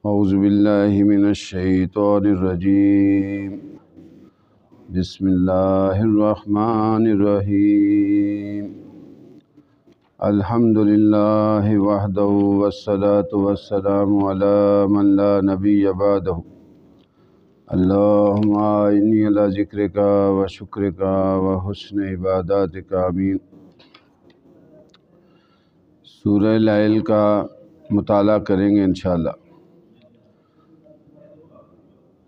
اعوذ باللہ من الشیطان الرجیم بسم اللہ الرحمن الرحیم الحمد للہ وحدہ والصلاة والسلام علی من لا نبی بعدہ اللہم اعنی علی ذکرک و شکرک و حسن عباداتک آمین۔ سورہ لیل کا مطالعہ کریں گے انشاءاللہ۔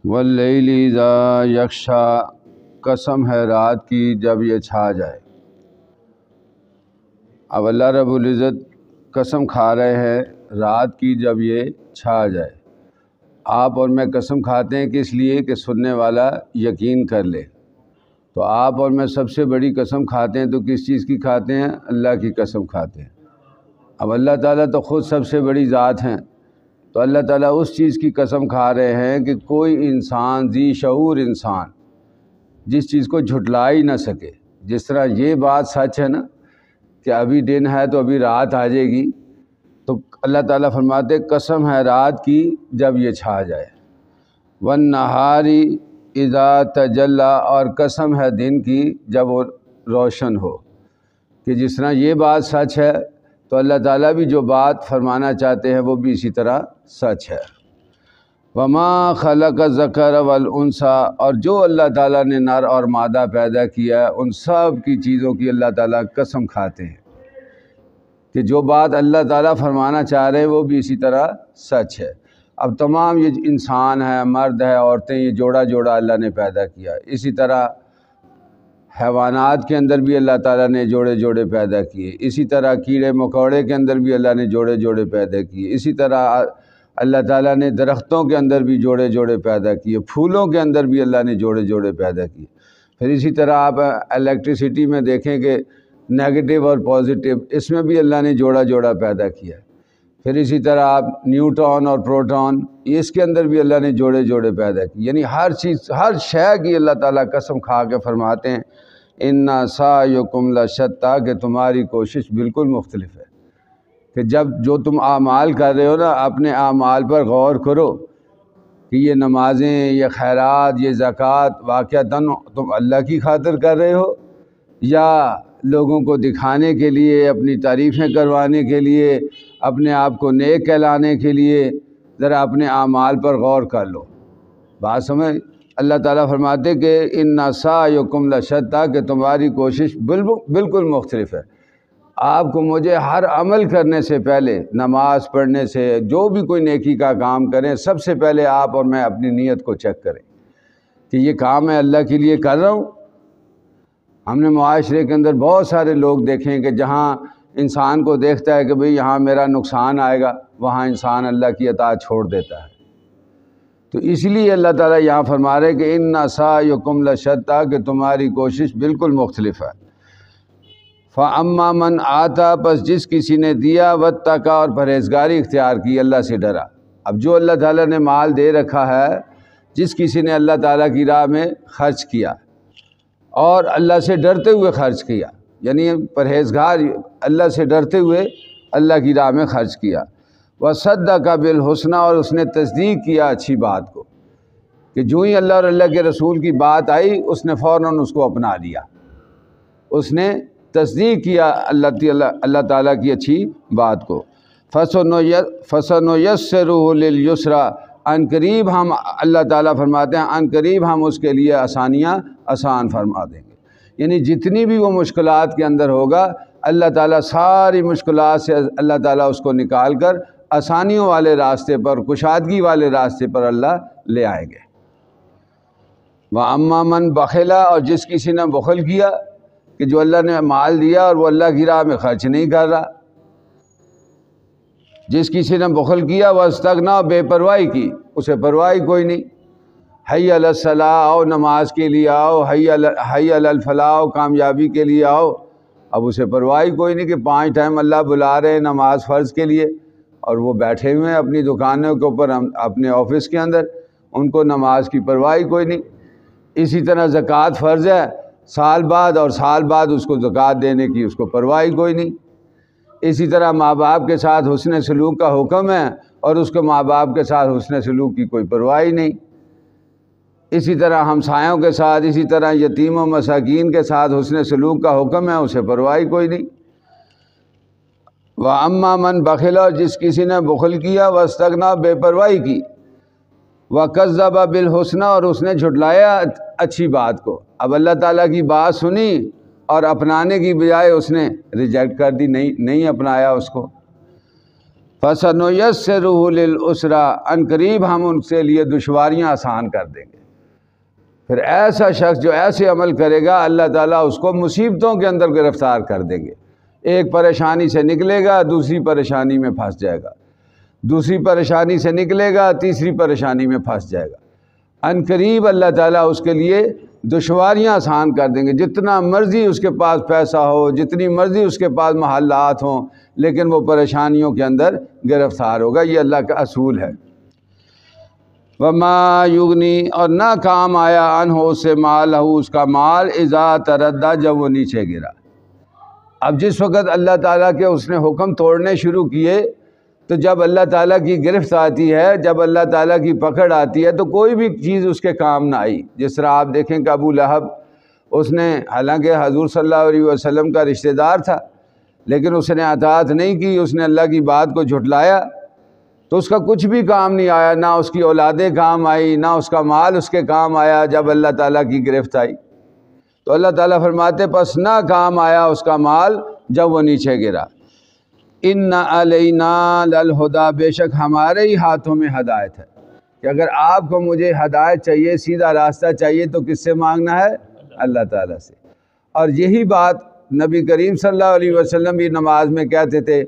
واللیل اذا یغشی، قسم ہے رات کی جب یہ چھا جائے۔ اب اللہ رب العزت قسم کھا رہے ہیں رات کی جب یہ چھا جائے۔ آپ اور میں قسم کھاتے ہیں کہ اس لیے کہ سننے والا یقین کر لے۔ تو آپ اور میں سب سے بڑی قسم کھاتے ہیں تو کس چیز کی کھاتے ہیں؟ اللہ کی قسم کھاتے ہیں۔ اب اللہ تعالیٰ تو خود سب سے بڑی ذات ہیں، تو اللہ تعالیٰ اس چیز کی قسم کھا رہے ہیں کہ کوئی انسان، ذی شعور انسان، جس چیز کو جھٹلا ہی نہ سکے۔ جس طرح یہ بات سچ ہے نا کہ ابھی دن ہے تو ابھی رات آ جائے گی، تو اللہ تعالیٰ فرماتے قسم ہے رات کی جب یہ چھا جائے۔ والنہار اذا تجلی، اور قسم ہے دن کی جب وہ روشن ہو۔ کہ جس طرح یہ بات سچ ہے تو اللہ تعالیٰ بھی جو بات فرمانا چاہتے ہیں وہ بھی اسی طرح سچ ہے۔ وما خلق الذکر والانثی، اور جو اللہ تعالیٰ نے نر اور مادہ پیدا کیا ہے ان سب کی چیزوں کی اللہ تعالیٰ قسم کھاتے ہیں کہ جو بات اللہ تعالیٰ فرمانا چاہ رہے ہیں وہ بھی اسی طرح سچ ہے۔ اب تمام یہ انسان ہے، مرد ہے، عورتیں، یہ جوڑا جوڑا اللہ نے پیدا کیا۔ اسی طرح حیوانات کے اندر بھی اللہ تعالیٰ نے جوڑے جوڑے پیدا کیے۔ اسی طرح کیڑے مکوڑے کے اندر بھی اللہ نے جوڑے جوڑے پیدا کیے۔ اسی طرح اللہ تعالیٰ نے درختوں کے اندر بھی جوڑے جوڑے پیدا کیے، پھولوں کے اندر بھی اللہ نے جوڑے جوڑے پیدا کیے۔ پھر اسی طرح آپ الیکٹریسٹی میں دیکھیں کہ نیگیٹو اور پازیٹیو، اس میں بھی اللہ نے جوڑا جوڑا پیدا کیا۔ پھر اسی طرح آپ نیوٹرون اور پروٹون، اس کے اندر بھی اللہ نے جوڑے جوڑے پیدا کیے۔ یعنی ہر چیز، ہر شے کی اللہ تعالیٰ قسم کھا کے فرماتے ہیں اِنَّ سَعْيَكُمْ لَشَتَّىٰ، کہ تمہاری کوشش بالکل مختلف ہے۔ کہ جب جو تم اعمال کر رہے ہو نا، اپنے اعمال پر غور کرو کہ یہ نمازیں، یہ خیرات، یہ زکوٰۃ واقعتاً تم اللہ کی خاطر کر رہے ہو یا لوگوں کو دکھانے کے لیے، اپنی تعریفیں کروانے کے لیے، اپنے آپ کو نیک کہلانے کے لیے؟ ذرا اپنے اعمال پر غور کر لو۔ بات سمجھ؟ اللہ تعالیٰ فرماتے کہ اِنَّ سَعْيَكُمْ لَشَتَّىٰ، کہ تمہاری کوشش بالکل مختلف ہے۔ آپ کو مجھے ہر عمل کرنے سے پہلے، نماز پڑھنے سے، جو بھی کوئی نیکی کا کام کریں، سب سے پہلے آپ اور میں اپنی نیت کو چیک کریں کہ یہ کام میں اللہ کے لیے کر رہا ہوں۔ ہم نے معاشرے کے اندر بہت سارے لوگ دیکھیں کہ جہاں انسان کو دیکھتا ہے کہ بھئی یہاں میرا نقصان آئے گا، وہاں انسان اللہ کی اطاعت چھوڑ دیتا ہے۔ تو اس لیے اللہ تعالیٰ یہاں فرما رہے کہ اِنَّ سَعْيَكُمْ لَشَتَّىٰ، کہ تمہاری کوشش بالکل مختلف ہے۔ فَأَمَّا مَنْ آتَىٰ، پس جس کسی نے دیا، وَاتَّقَىٰ، اور پرہیزگاری اختیار کی، اللہ سے ڈرا۔ اب جو اللہ تعالیٰ نے مال دے رکھا ہے، جس کسی نے اللہ تعالیٰ کی راہ میں خرچ کیا اور اللہ سے ڈرتے ہوئے خرچ کیا، یعنی پرہیزگار اللہ سے ڈرتے ہوئے اللہ کی راہ میں خرچ کیا، وَصَدَّقَ بِالْحُسْنَىٰ، اور اس نے تصدیق کیا اچھی بات کو، کہ جو ہی اللہ اور اللہ کے رسول کی بات آئی اس نے فوراً اس کو اپنا لیا، اس نے تصدیق کیا اللہ تعالیٰ کی اچھی بات کو۔ فَسَنُيَسِّرُهُ لِلْيُسْرَىٰ، عن قریب ہم، اللہ تعالیٰ فرماتے ہیں عن قریب ہم اس کے لیے آسانیاں آسان فرما دیں گے۔ یعنی جتنی بھی وہ مشکلات کے اندر ہوگا، اللہ تعالیٰ ساری مشکلات سے اللہ تعالیٰ اس کو نکال کر آسانیوں والے راستے پر، کشادگی والے راستے پر اللہ لے آئیں گے۔ وَأَمَّا مَنْ بَخِلَ، اور جس کسی نے بخل کیا کہ جو اللہ نے مال دیا اور وہ اللہ کی راہ میں خرچ نہیں کر رہا، جس کسی نے بخل کیا، وَاسْتَغْنَىٰ، بے پرواہی کی، اسے پرواہی کوئی نہیں، حی علی الصلاۃ، آؤ نماز کے لیے آؤ، حی علی الفلاح، آؤ کامیابی کے لیے آؤ۔ اب اسے پرواہی کوئی نہیں کہ 5 ٹائم اللہ بلا رہے ہیں نماز فرض کے لیے اور وہ بیٹھے ہوئے ہیں اپنی دکانوں کے اوپر، اپنے آفس کے اندر، ان کو نماز کی پرواہی کوئی نہیں۔ اسی طرح زکوٰۃ فرض ہے سال بعد، اور سال بعد اس کو زکوٰۃ دینے کی اس کو پرواہی کوئی نہیں۔ اسی طرح ماں باپ کے ساتھ حسن سلوک کا حکم ہے، اور اس کے ماں باپ کے ساتھ حسن سلوک کی کوئی پرواہ ہی نہیں. اسی طرح ہمسایوں کے ساتھ، اسی طرح یتیم و مساکین کے ساتھ حسن سلوک کا حکم ہے، اسے پرواہ ہی کوئی نہیں. وَأَمَّا مَنْ بَخِلَ، جس کسی نے بخل کیا، وَاسْتَغْنَىٰ، بے پرواہی کی، وَكَذَّبَ بِالْحُسْنَىٰ، اور اس نے جھٹلایا اچھی بات کو. اب اللہ تعالیٰ کی بات سنی اور اپنانے کی بجائے اس نے ریجیکٹ کر دی، نہیں اپنایا اس کو. فَسَنُيَسِّرُهُ لِلْعُسْرَىٰ، ان قریب ہم ان کے لیے دشواریاں آسان کر دیں گے. پھر ایسا شخص جو ایسے عمل کرے گا، اللہ تعالیٰ اس کو مصیبتوں کے اندر گرفتار کر دیں گے. ایک پریشانی سے نکلے گا، دوسری پریشانی میں پھنس جائے گا، دوسری پریشانی سے نکلے گا، تیسری پریشانی میں پھنس جائے گا. ان قریب اللہ تعالیٰ اس کے لیے دشواریاں آسان کر دیں گے. جتنا مرضی اس کے پاس پیسہ ہو، جتنی مرضی اس کے پاس محلات ہوں، لیکن وہ پریشانیوں کے اندر گرفتار ہوگا. یہ اللہ کا اصول ہے. وما یغنی، اور نہ کام آیا عنہ اس سے مالہ، اس کا مال، اذا تردہ، جب وہ نیچے گرا. اب جس وقت اللہ تعالیٰ کے اس نے حکم توڑنے شروع کیے، تو جب اللہ تعالیٰ کی گرفت آتی ہے، جب اللہ تعالیٰ کی پکڑ آتی ہے، تو کوئی بھی چیز اس کے کام نہ آئی. جس طرح آپ دیکھیں کہ ابو لہب، اس نے حالانکہ حضور صلی اللہ علیہ وسلم کا رشتہ دار تھا، لیکن اس نے اطاعت نہیں کی، اس نے اللہ کی بات کو جھٹلایا، تو اس کا کچھ بھی کام نہیں آیا. نہ اس کی اولادیں کام آئی، نہ اس کا مال اس کے کام آیا جب اللہ تعالیٰ کی گرفت آئی. تو اللہ تعالیٰ فرماتے پس نہ کام آیا اس کا مال جب وہ نیچے گرا. ان علینا للہدیٰ، بے شک ہمارے ہی ہاتھوں میں ہدایت ہے. کہ اگر آپ کو مجھے ہدایت چاہیے، سیدھا راستہ چاہیے، تو کس سے مانگنا ہے؟ اللہ تعالیٰ سے. اور یہی بات نبی کریم صلی اللہ علیہ وسلم بھی نماز میں کہتے تھے،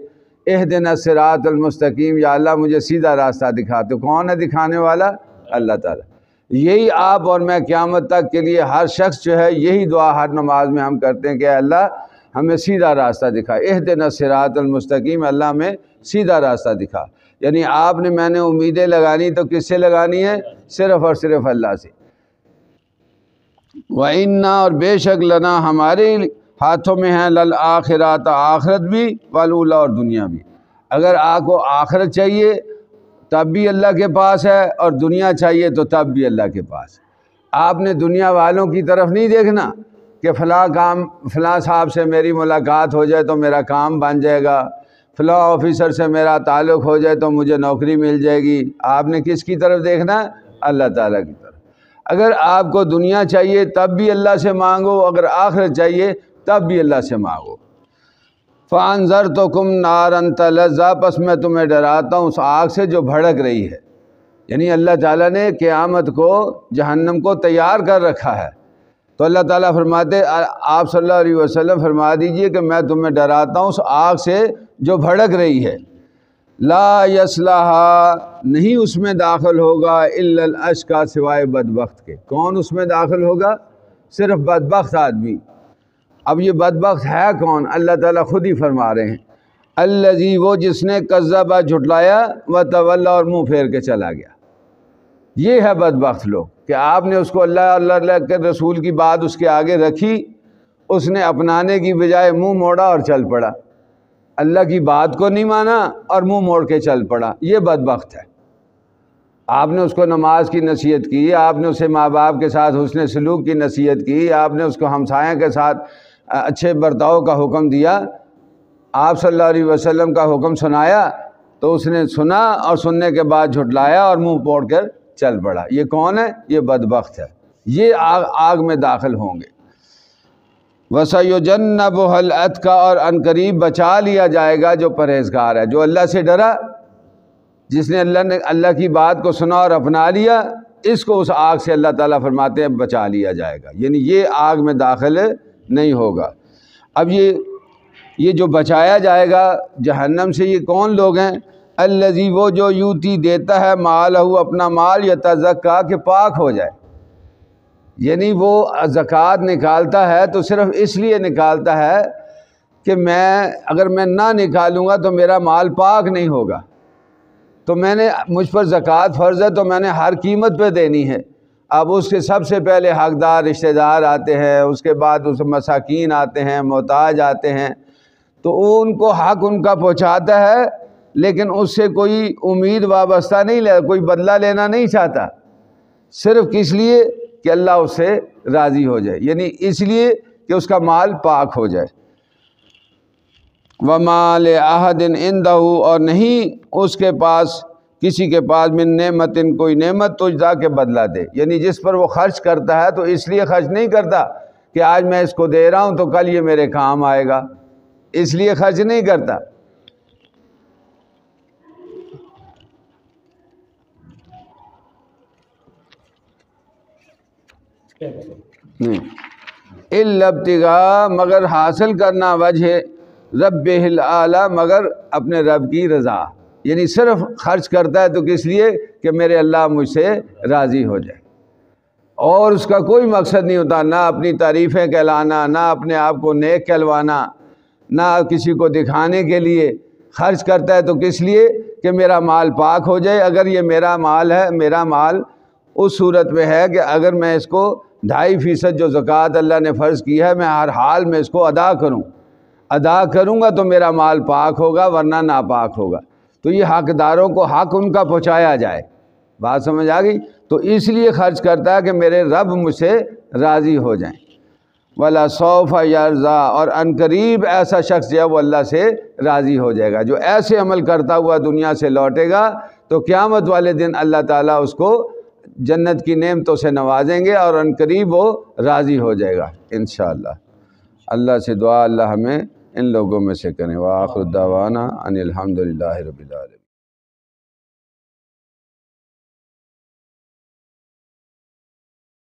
اہدنا الصراط المستقیم، یا اللہ مجھے سیدھا راستہ دکھا. تو کون ہے دکھانے والا؟ اللہ تعالیٰ. یہی آپ اور میں قیامت تک کے لیے ہر شخص جو ہے یہی دعا ہر نماز میں ہم کرتے ہیں کہ اے اللہ ہمیں سیدھا راستہ دکھا، اہدنا الصراط المستقیم، اللہ ہمیں سیدھا راستہ دکھا. یعنی آپ نے، میں نے امیدیں لگانی تو کس سے لگانی ہے؟ صرف اور صرف اللہ سے. وَإِنَّا، اور بے شک، لنا ہمارے ہاتھوں میں ہے، للآخرات، آخرت بھی، والأولیٰ، اور دنیا بھی. اگر آپ کو آخرت چاہیے تب بھی اللہ کے پاس ہے، اور دنیا چاہیے تو تب بھی اللہ کے پاس ہے. آپ نے دنیا والوں کی طرف نہیں دیکھنا کہ فلاں صاحب سے میری ملاقات ہو جائے تو میرا کام بن جائے گا، فلاں آفیسر سے میرا تعلق ہو جائے تو مجھے نوکری مل جائے گی. آپ نے کس کی طرف دیکھنا ہے؟ اللہ تعالیٰ کی طرف. اگر آپ کو دنیا چاہیے تب بھی اللہ سے مانگو، اگر آخرت چاہیے تب بھی اللہ سے مانگو. فَأَنذَرْتُكُمْ نَارًا تَلَظَّىٰ، پس میں تمہیں ڈراتا ہوں اس آگ سے جو بھڑک رہی ہے. یعنی اللہ تعالیٰ نے قیامت کو، جہنم کو تیار کر رکھا ہے. تو اللہ تعالیٰ فرماتے، آپ صلی اللہ علیہ وسلم فرما دیجئے کہ میں تمہیں ڈراتا ہوں اس آگ سے جو بھڑک رہی ہے. لا یصلہا، نہیں اس میں داخل ہوگا، الا الاشقیٰ، سوائے بدبخت کے. کون اس میں داخل ہوگا؟ صرف بدبخت آدمی. اب یہ بدبخت ہے کون؟ اللہ تعالیٰ خود ہی فرما رہے ہیں، الذی، وہ جس نے کذب، جھٹلایا، وتولی، اور منہ پھیر کے چلا گیا. یہ ہے بدبخت لوگ کہ آپ نے اس کو اللہ کے رسول کی بات اس کے آگے رکھی، اس نے اپنانے کی بجائے منہ موڑا اور چل پڑا. اللہ کی بات کو نہیں مانا اور منہ موڑ کے چل پڑا. یہ بدبخت ہے. آپ نے اس کو نماز کی نصیحت کی، آپ نے اسے ماں باپ کے ساتھ حسن سلوک کی نصیحت کی، آپ نے اس کو ہمسایہ کے ساتھ اچھے برتاؤ کا حکم دیا، آپ صلی اللہ علیہ وسلم کا حکم سنایا، تو اس نے سنا اور سننے کے بعد جھٹلایا اور منہ موڑ کر چل پڑا. یہ کون ہے؟ یہ بدبخت ہے. یہ آگ میں داخل ہوں گے. وَسَيُجَنَّبُهَا الْأَتْقَىٰ، اور عنقریب بچا لیا جائے گا جو پرہیزگار ہے، جو اللہ سے ڈرا، جس نے اللہ کی بات کو سنا اور اپنا لیا، اس کو اس آگ سے اللہ تعالیٰ فرماتے ہیں بچا لیا جائے گا. یعنی یہ آگ میں داخل نہیں ہوگا. اب یہ جو بچایا جائے گا جہنم سے، یہ کون لوگ ہیں؟ الذی، وہ جو یوتی دیتا ہے، مالہ، اپنا مال، یتزکیٰ، کہ پاک ہو جائے. یعنی وہ زکوٰۃ نکالتا ہے تو صرف اس لیے نکالتا ہے کہ اگر میں نہ نکالوں گا تو میرا مال پاک نہیں ہوگا. تو مجھ پر زکوٰۃ فرض ہے تو میں نے ہر قیمت پہ دینی ہے. اب اس کے سب سے پہلے حقدار رشتہ دار آتے ہیں، اس کے بعد اس مساکین آتے ہیں، محتاج آتے ہیں، تو ان کو حق ان کا پہنچاتا ہے لیکن اس سے کوئی امید وابستہ نہیں لے، کوئی بدلہ لینا نہیں چاہتا، صرف کس لیے کہ اللہ اس سے راضی ہو جائے، یعنی اس لیے کہ اس کا مال پاک ہو جائے۔ وَمَا لِأَحَدٍ عِندَهُ، اور نہیں اس کے پاس، کسی کے پاس، من نعمت، کوئی نعمت تجزا کے بدلہ دے، یعنی جس پر وہ خرچ کرتا ہے تو اس لیے خرچ نہیں کرتا کہ آج میں اس کو دے رہا ہوں تو کل یہ میرے کام آئے گا، اس لیے خرچ نہیں کرتا۔ اِلَّا ابْتِغَاءَ، مگر حاصل کرنا وجہ ربہ الاعلیٰ، مگر اپنے رب کی رضا، یعنی صرف خرچ کرتا ہے تو کس لیے کہ میرے اللہ مجھ سے راضی ہو جائے، اور اس کا کوئی مقصد نہیں ہوتا، نہ اپنی تعریفیں کہلانا، نہ اپنے آپ کو نیک کہلوانا، نہ کسی کو دکھانے کے لیے۔ خرچ کرتا ہے تو کس لیے کہ میرا مال پاک ہو جائے۔ اگر یہ میرا مال ہے، میرا مال اس صورت میں ہے کہ اگر میں اس کو 2.5% جو زکوٰۃ اللہ نے فرض کی ہے، میں ہر حال میں اس کو ادا کروں گا تو میرا مال پاک ہوگا، ورنہ ناپاک ہوگا۔ تو یہ حقداروں کو حق ان کا پہنچایا جائے، بات سمجھ آ گئی؟ تو اس لیے خرچ کرتا ہے کہ میرے رب مجھ سے راضی ہو جائیں۔ وَلَسَوْفَ يَرْضَىٰ، اور عنقریب ایسا شخص جو ہے وہ اللہ سے راضی ہو جائے گا، جو ایسے عمل کرتا ہوا دنیا سے لوٹے گا تو قیامت والے دن اللہ تعالیٰ اس کو جنت کی نعمتوں سے نوازیں گے اور عنقریب وہ راضی ہو جائے گا انشاءاللہ۔ اللہ سے دعا اللہ ہمیں ان لوگوں میں سے کریں۔ وآخر دعوانا ان الحمد للہ رب العالمین۔